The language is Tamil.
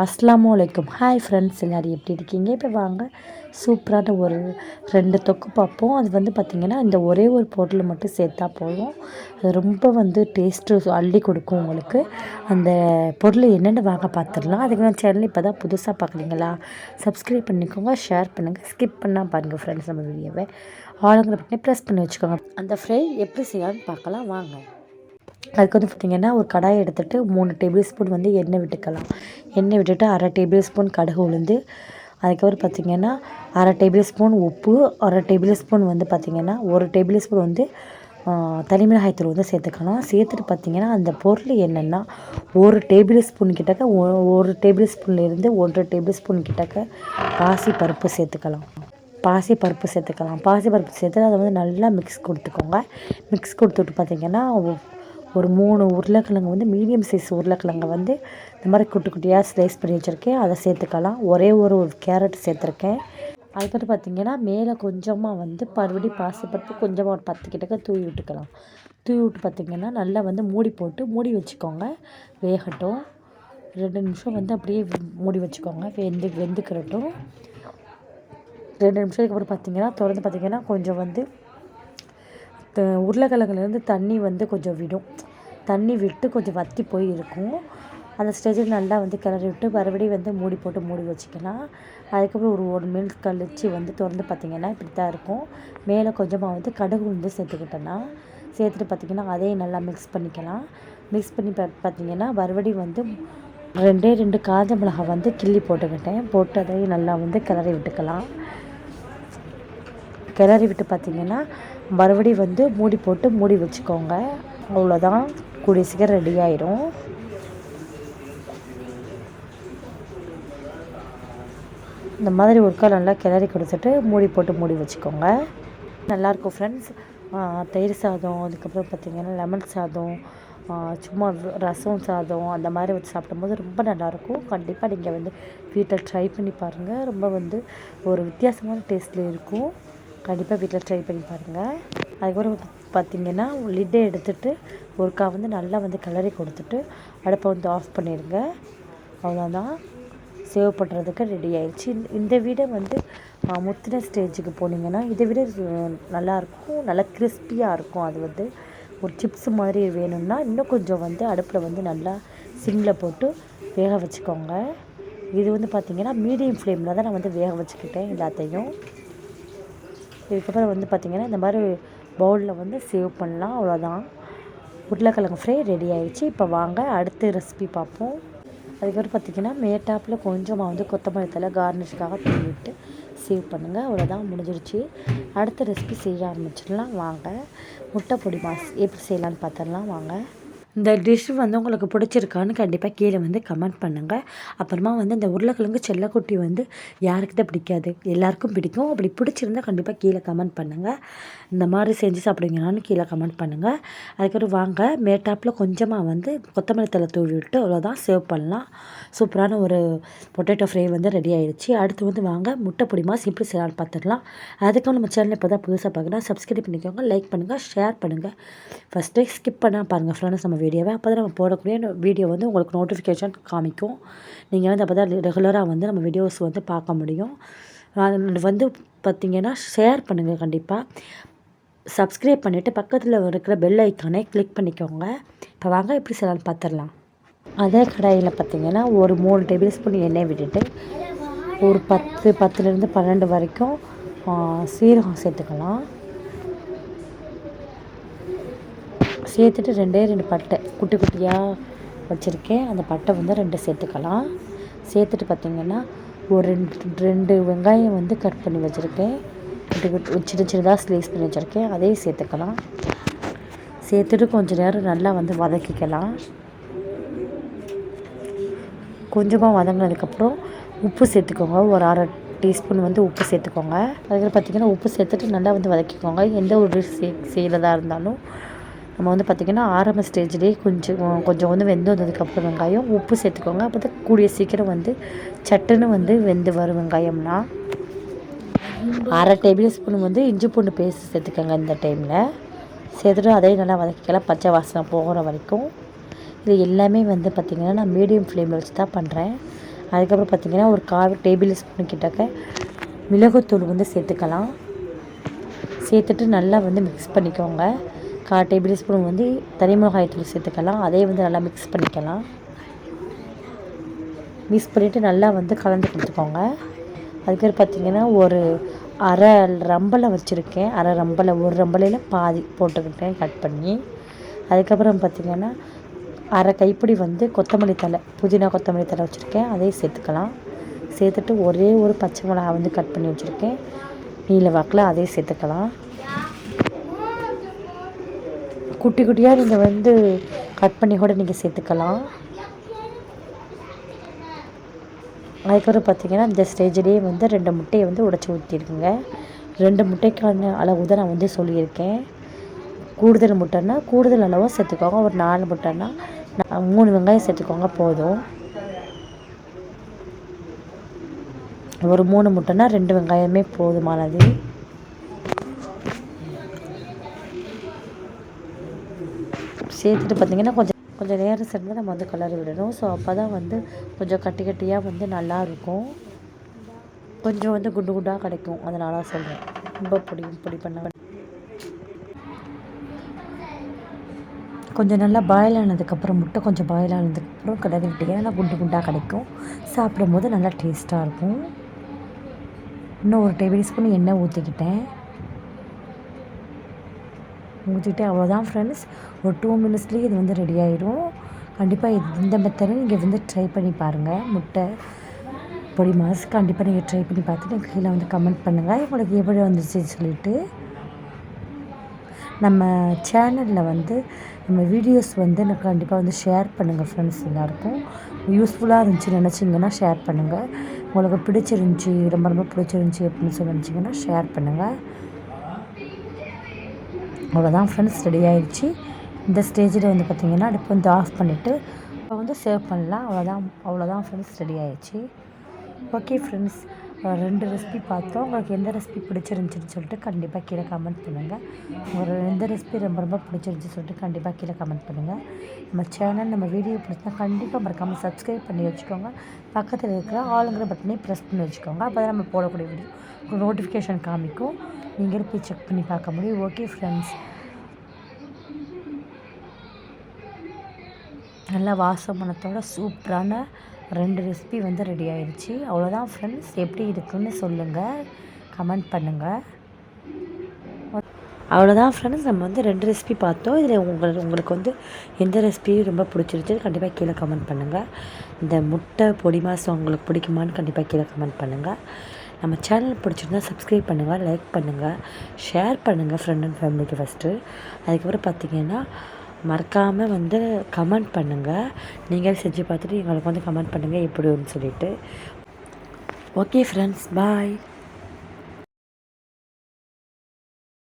அஸ்ஸலாமு அலைக்கும். ஹாய் ஃப்ரெண்ட்ஸ், எல்லோரும் எப்படி இருக்கீங்க? இப்போ வாங்க சூப்பரான ஒரு 2 தொக்கு பார்ப்போம். அது பார்த்திங்கன்னா இந்த ஒரே ஒரு பொருள் மட்டும் சேர்த்தா போதும், அது ரொம்ப டேஸ்ட்டு அள்ளி கொடுக்கும் உங்களுக்கு. அந்த பொருள் என்னென்னு வாங்க பார்த்துடலாம். அதுக்கு நான் சேனல் இப்போ தான் புதுசாக பார்க்குறீங்களா, சப்ஸ்கிரைப் பண்ணிக்கோங்க, ஷேர் பண்ணுங்கள், ஸ்கிப் பண்ணால் பாருங்கள் ஃப்ரெண்ட்ஸ். நம்ம வீடியோவை ஆளுங்கிற பற்றி ப்ரெஸ் பண்ணி வச்சுக்கோங்க. அந்த ஃப்ரை எப்படி செய்யலாம்னு பார்க்கலாம் வாங்க. அதுக்கு பார்த்திங்கன்னா ஒரு கடாயை எடுத்துகிட்டு 3 டேபிள் ஸ்பூன் எண்ணெய் விட்டுக்கலாம். எண்ணெய் விட்டுட்டு 1/2 டேபிள் ஸ்பூன் கடுகு உளுந்து, அதுக்கப்புறம் பார்த்திங்கன்னா 1/2 டேபிள் ஸ்பூன் உப்பு, 1/2 டேபிள் ஸ்பூன் பார்த்திங்கன்னா 1 டேபிள் ஸ்பூன் தனிமிளகாய்த்தூள் சேர்த்துக்கலாம். சேர்த்துட்டு பார்த்திங்கன்னா அந்த பொருள் என்னென்னா 1 டேபிள் ஸ்பூன் கிட்டக்க 1 டேபிள் ஸ்பூன்லேருந்து 1.5 டேபிள் ஸ்பூன் கிட்டக்க பாசிப்பருப்பு சேர்த்துக்கலாம். பாசிப்பருப்பு சேர்த்து அதை நல்லா மிக்ஸ் கொடுத்துக்கோங்க. மிக்ஸ் கொடுத்துட்டு பார்த்திங்கன்னா ஒரு 3 உருளைக்கிழங்கு மீடியம் சைஸ் உருளைக்கிழங்கு இந்த மாதிரி குட்டி குட்டியாக ஸ்லைஸ் பண்ணி வச்சுருக்கேன், அதை சேர்த்துக்கலாம். ஒரே ஒரு கேரட் சேர்த்துருக்கேன். அதுக்கப்புறம் பார்த்திங்கன்னா மேலே கொஞ்சமாக மறுபடியும் பாசிப்பருப்பு கொஞ்சமாக ஒரு 10 கிட்டக்க தூவி விட்டுக்கலாம். தூவி விட்டு பார்த்திங்கன்னா நல்லா மூடி போட்டு மூடி வச்சுக்கோங்க, வேகட்டும். 2 நிமிஷம் அப்படியே மூடி வச்சுக்கோங்க, வெந்துக்கிறட்டும். 2 நிமிஷத்துக்கு அப்புறம் பார்த்திங்கன்னா திறந்து பார்த்திங்கன்னா கொஞ்சம் உருளைக்கிழங்குலேருந்து தண்ணி கொஞ்சம் விடும். தண்ணி விட்டு கொஞ்சம் வற்றி போய் இருக்கும். அந்த ஸ்டேஜில் நல்லா கிளறி விட்டு மறுபடியும் மூடி போட்டு மூடி வச்சுக்கலாம். அதுக்கப்புறம் ஒரு 1 மினிட் கழித்து திறந்து பார்த்திங்கன்னா இப்படி தான் இருக்கும். மேலே கொஞ்சமாக கடுகு சேர்த்துக்கிட்டேன்னா சேர்த்துட்டு பார்த்திங்கன்னா அதையும் நல்லா மிக்ஸ் பண்ணிக்கலாம். மிக்ஸ் பண்ணி பார்த்திங்கன்னா மறுபடியும் 2 காஞ்ச மிளகாய் கிள்ளி போட்டுக்கிட்டேன். போட்டு அதையும் நல்லா கிளறி விட்டுக்கலாம். கிளறி விட்டு பார்த்திங்கன்னா மறுபடியும் மூடி போட்டு மூடி வச்சுக்கோங்க. அவ்வளோதான், கூடிய சீக்கிரம் ரெடி ஆயிடும். இந்த மாதிரி ஒருக்கா நல்லா கிளறி கொடுத்துட்டு மூடி போட்டு மூடி வச்சுக்கோங்க. நல்லாயிருக்கும் ஃப்ரெண்ட்ஸ். தயிர் சாதம், அதுக்கப்புறம் பார்த்திங்கன்னா லெமன் சாதம், சும்மா ரசம் சாதம் அந்த மாதிரி வச்சு சாப்பிடும்போது ரொம்ப நல்லாயிருக்கும். கண்டிப்பாக நீங்கள் வீட்டில் ட்ரை பண்ணி பாருங்கள். ரொம்ப ஒரு வித்தியாசமான டேஸ்ட்டில் இருக்கும். கண்டிப்பாக வீட்டில் ட்ரை பண்ணி பாருங்கள். அதுக்கப்புறம் பார்த்திங்கன்னா லிட்டை எடுத்துகிட்டு ஒருக்கா நல்லா கிளறி கொடுத்துட்டு அடுப்பை ஆஃப் பண்ணிடுங்க. அவ்வளோதான், சேவ் பண்ணுறதுக்கு ரெடி ஆயிடுச்சு. இந்த வீடை முத்தின ஸ்டேஜுக்கு போனீங்கன்னா இதை விட நல்லாயிருக்கும், நல்லா கிறிஸ்பியாக இருக்கும். அது ஒரு சிப்ஸ் மாதிரி வேணும்னா இன்னும் கொஞ்சம் அடுப்பில் நல்லா சிம்மில் போட்டு வேக வச்சுக்கோங்க. இது பார்த்திங்கன்னா மீடியம் ஃப்ளேமில் தான் நான் வேக வச்சுக்கிட்டேன் எல்லாத்தையும். இதுக்கப்புறம் பார்த்திங்கன்னா இந்த மாதிரி பவுலில் சேவ் பண்ணலாம். அவ்வளோதான், உருளைக்கிழங்கு ஃப்ரை ரெடி ஆகிடுச்சு. இப்போ வாங்க அடுத்த ரெசிபி பார்ப்போம். அதுக்கப்புறம் பார்த்திங்கன்னா மேட்டாப்பில் கொஞ்சமாக கொத்தமல்லி தழை கார்னிஷ்காக தூவிட்டு சேவ் பண்ணுங்கள். அவ்வளோதான், முடிஞ்சிருச்சு. அடுத்த ரெசிபி செய்ய ஆரம்பிச்சிடலாம் வாங்க. முட்டை பொடி மாஸ் எப்படி செய்யலான்னு பார்த்துடலாம் வாங்க. இந்த டிஷ் உங்களுக்கு பிடிச்சிருக்கான்னு கண்டிப்பாக கீழே கமெண்ட் பண்ணுங்கள். அப்புறமா இந்த உருளைக்கிழங்கு செல்லக்குட்டி யாருக்கு தான் பிடிக்காது, எல்லாருக்கும் பிடிக்கும். அப்படி பிடிச்சிருந்தால் கண்டிப்பாக கீழே கமெண்ட் பண்ணுங்கள். இந்த மாதிரி செஞ்சு சாப்பிடுவீங்களான்னு கீழே கமெண்ட் பண்ணுங்கள். அதுக்கப்புறம் வாங்க மேட்டாப்பில் கொஞ்சமாக கொத்தமல்லி தழை தூவி விட்டு அவ்வளோதான், சேவ் பண்ணலாம். சூப்பரான ஒரு பொட்டேட்டோ ஃப்ரை ரெடி ஆகிடுச்சு. அடுத்து வாங்க முட்டை பொடி மாஸ் எப்படி செய்யலான்னு பார்த்துடலாம். அதுக்கும் நம்ம சேனல் இப்போ தான் புதுசாக பார்க்கலாம், சப்ஸ்கிரைப் பண்ணிக்கோங்க, லைக் பண்ணுங்கள், ஷேர் பண்ணுங்கள். ஃபஸ்ட்டு ஸ்கிப் பண்ணால் பாருங்கள் ஃப்ரெண்ட்ஸ் நம்ம வீடியோவை. அப்போ தான் நம்ம போடக்கூடிய வீடியோ உங்களுக்கு நோட்டிஃபிகேஷன் காமிக்கும். நீங்கள் அப்போ தான் ரெகுலராக நம்ம வீடியோஸ் பார்க்க முடியும். பார்த்திங்கன்னா ஷேர் பண்ணுங்கள், கண்டிப்பாக சப்ஸ்கிரைப் பண்ணிவிட்டு பக்கத்தில் இருக்கிற பெல் ஐக்கானை கிளிக் பண்ணிக்கோங்க. இப்போ வாங்க எப்படி செய்யலாம்னு பார்த்துடலாம். அதே கடாயில் பார்த்திங்கன்னா ஒரு 3 டேபிள் ஸ்பூன் எண்ணெய் விட்டுட்டு ஒரு 10லேருந்து 12 வரைக்கும் சீரகம் சேர்த்துக்கலாம். சேர்த்துட்டு 2 பட்டை குட்டி குட்டியாக வச்சுருக்கேன், அந்த பட்டை 2 சேர்த்துக்கலாம். சேர்த்துட்டு பார்த்திங்கன்னா ஒரு 2 வெங்காயம் கட் பண்ணி வச்சுருக்கேன், சின்ன சின்னதாக ஸ்லைஸ் பண்ணி வச்சுருக்கேன், அதையும் சேர்த்துக்கலாம். சேர்த்துட்டு கொஞ்சம் நேரம் நல்லா வதக்கிக்கலாம். கொஞ்சமாக வதங்கினதுக்கப்புறம் உப்பு சேர்த்துக்கோங்க, ஒரு 1/2 டீஸ்பூன் உப்பு சேர்த்துக்கோங்க. அதுக்கப்புறம் பார்த்திங்கன்னா உப்பு சேர்த்துட்டு நல்லா வதக்கிக்கோங்க. எந்த ஒரு டிஷ் செய்கிறதா இருந்தாலும் நம்ம பார்த்திங்கன்னா ஆரம்ப ஸ்டேஜ்லேயே கொஞ்சம் வெந்து வந்ததுக்கப்புறம் வெங்காயம் உப்பு சேர்த்துக்கோங்க. அப்போ தான் கூடிய சீக்கிரம் சட்டுன்னு வெந்து வரும். வெங்காயம்னா 1/2 டேபிள் ஸ்பூன் இஞ்சி பூண்டு பேஸ்ட் சேர்த்துக்கோங்க. இந்த டைமில் சேர்த்துட்டு அதையும் நல்லா வதக்கிக்கலாம், பச்சை வாசனை போகிற வரைக்கும். இது எல்லாமே பார்த்திங்கன்னா நான் மீடியம் ஃப்ளேமில் வச்சு தான் பண்ணுறேன். அதுக்கப்புறம் பார்த்திங்கன்னா ஒரு 1/4 டேபிள் ஸ்பூன் கிட்டக்க மிளகுத்தூள் வந்து சேர்த்துக்கலாம். சேர்த்துட்டு நல்லா வந்து மிக்ஸ் பண்ணிக்கோங்க. 1/4 டேபிள் ஸ்பூன் வந்து தனி மிளகாய் தூள் சேர்த்துக்கலாம். அதே வந்து நல்லா மிக்ஸ் பண்ணிக்கலாம். மிக்ஸ் பண்ணிவிட்டு நல்லா வந்து கலந்து கொடுத்துக்கோங்க. அதுக்கப்புறம் பார்த்திங்கன்னா ஒரு அரை ரம்பலை வச்சுருக்கேன். அரை ரம்பலை, ஒரு ரம்பலையில் பாதி போட்டுக்கிட்டேன் கட் பண்ணி. அதுக்கப்புறம் பார்த்திங்கன்னா அரை கைப்பிடி வந்து கொத்தமல்லி தழை, புதினா கொத்தமல்லி தழை வச்சுருக்கேன். அதையும் சேர்த்துக்கலாம். சேர்த்துட்டு ஒரே ஒரு பச்சை மிளகா வந்து கட் பண்ணி வச்சுருக்கேன் நீல வாக்கில், அதையும் சேர்த்துக்கலாம். குட்டி குட்டியாக நீங்கள் வந்து கட் பண்ணி கூட நீங்கள் சேர்த்துக்கலாம். அதுக்கப்புறம் பார்த்திங்கன்னா இந்த ஸ்டேஜ்லேயே வந்து 2 முட்டையை வந்து உடைச்சி ஊற்றிருக்குங்க. 2 முட்டைக்கான அளவு தான் நான் வந்து சொல்லியிருக்கேன். கூடுதல் முட்டைன்னா கூடுதல் அளவாக சேர்த்துக்கோங்க. ஒரு 4 முட்டைன்னா 3 வெங்காயம் சேர்த்துக்கோங்க போதும். ஒரு 3 முட்டைன்னா 2 வெங்காயமே போதுமானது. சேர்த்துட்டு பார்த்திங்கன்னா கொஞ்சம் நேரம் சேர்ந்து நம்ம வந்து கலரி விடணும். ஸோ அப்போ தான் வந்து கொஞ்சம் கட்டி கட்டியாக வந்து நல்லாயிருக்கும். கொஞ்சம் வந்து குண்டு குண்டாக கிடைக்கும். அதனால சொல்கிறேன். ரொம்ப பொடி பண்ண கொஞ்சம் நல்லா பாயில் ஆனதுக்கப்புறம் முட்டை கொஞ்சம் பாயில் ஆனதுக்கப்புறம் கலரி விட்டிங்கன்னா நல்லா குண்டு குண்டாக கிடைக்கும். சாப்பிடும்போது நல்லா டேஸ்ட்டாக இருக்கும். இன்னும் ஒரு டேபிள் ஸ்பூன் எண்ணெய் ஊற்றிக்கிட்டேன். அவ்வளோதான் ஃப்ரெண்ட்ஸ். ஒரு 2 மினிட்ஸ்லேயே இது வந்து ரெடி ஆகிடும். கண்டிப்பாக இந்த மெத்தடை நீங்கள் வந்து ட்ரை பண்ணி பாருங்கள். முட்டை பொடி மாஸ் கண்டிப்பாக நீங்கள் ட்ரை பண்ணி பார்த்துட்டு எனக்கு கீழே வந்து கமெண்ட் பண்ணுங்கள் உங்களுக்கு எப்படி வந்துச்சுன்னு சொல்லிவிட்டு. நம்ம சேனலில் வந்து நம்ம வீடியோஸ் வந்து எனக்கு கண்டிப்பாக வந்து ஷேர் பண்ணுங்கள் ஃப்ரெண்ட்ஸ். எல்லாேருக்கும் யூஸ்ஃபுல்லாக இருந்துச்சு நினச்சிங்கன்னா ஷேர் பண்ணுங்கள். உங்களுக்கு பிடிச்சிருந்துச்சி, ரொம்ப பிடிச்சிருந்துச்சி அப்படின்னு சொல்லி நினச்சிங்கன்னா ஷேர் பண்ணுங்கள். அவ்வளோதான் ஃப்ரெண்ட்ஸ், ரெடி ஆகிடுச்சு. இந்த ஸ்டேஜில் வந்து பார்த்திங்கன்னா அடுப்பு வந்து ஆஃப் பண்ணிவிட்டு இப்போ வந்து சர்வ் பண்ணலாம். அவ்வளோதான் ஃப்ரெண்ட்ஸ், ரெடி ஆகிடுச்சு. ஓகே ஃப்ரெண்ட்ஸ், 2 ரெசிபி பார்த்தோம். உங்களுக்கு எந்த ரெசிபி பிடிச்சிருந்துச்சின்னு சொல்லிட்டு கண்டிப்பாக கீழே கமெண்ட் பண்ணுங்கள். உங்களுக்கு எந்த ரெசிபி ரொம்ப பிடிச்சிருந்துச்சி சொல்லிட்டு கண்டிப்பாக கீழே கமெண்ட் பண்ணுங்கள். நம்ம சேனல் நம்ம வீடியோ பிடிச்சா கண்டிப்பாக மறக்காமல் சப்ஸ்கிரைப் பண்ணி வச்சுக்கோங்க. பக்கத்தில் இருக்கிற ஆளுங்கிற பட்டனையும் ப்ரெஸ் பண்ணி வச்சுக்கோங்க. அப்போ தான் நம்ம போடக்கூடிய வீடியோ உங்களுக்கு நோட்டிஃபிகேஷன் காமிக்கும். நீங்கள் போய் செக் பண்ணி பார்க்க முடியும். ஓகே ஃப்ரெண்ட்ஸ், நல்லா வாசமனத்தோட சூப்பரான 2 ரெசிபி வந்து ரெடி ஆகிடுச்சு. அவ்வளோதான் ஃப்ரெண்ட்ஸ், எப்படி இருக்குன்னு சொல்லுங்கள், கமெண்ட் பண்ணுங்கள். அவ்வளோதான் ஃப்ரெண்ட்ஸ், நம்ம வந்து 2 ரெசிபி பார்த்தோம். இதில் உங்களுக்கு வந்து எந்த ரெசிபி ரொம்ப பிடிச்சிருச்சு கண்டிப்பாக கீழே கமெண்ட் பண்ணுங்கள். இந்த முட்டை பொடி மாஸ் உங்களுக்கு பிடிக்குமான்னு கண்டிப்பாக கீழே கமெண்ட் பண்ணுங்கள். நம்ம சேனல் பிடிச்சிருந்தா சப்ஸ்கிரைப் பண்ணுங்கள், லைக் பண்ணுங்கள், ஷேர் பண்ணுங்கள் ஃப்ரெண்ட் அண்ட் ஃபேமிலிக்கு ஃபஸ்ட்டு. அதுக்கப்புறம் பார்த்திங்கன்னா மறக்காமல் வந்து கமெண்ட் பண்ணுங்கள். நீங்கள் செஞ்சு பார்த்துட்டு எங்களுக்கு வந்து கமெண்ட் பண்ணுங்கள் எப்படி ஒன்று சொல்லிவிட்டு. ஓகே ஃப்ரெண்ட்ஸ், பாய்.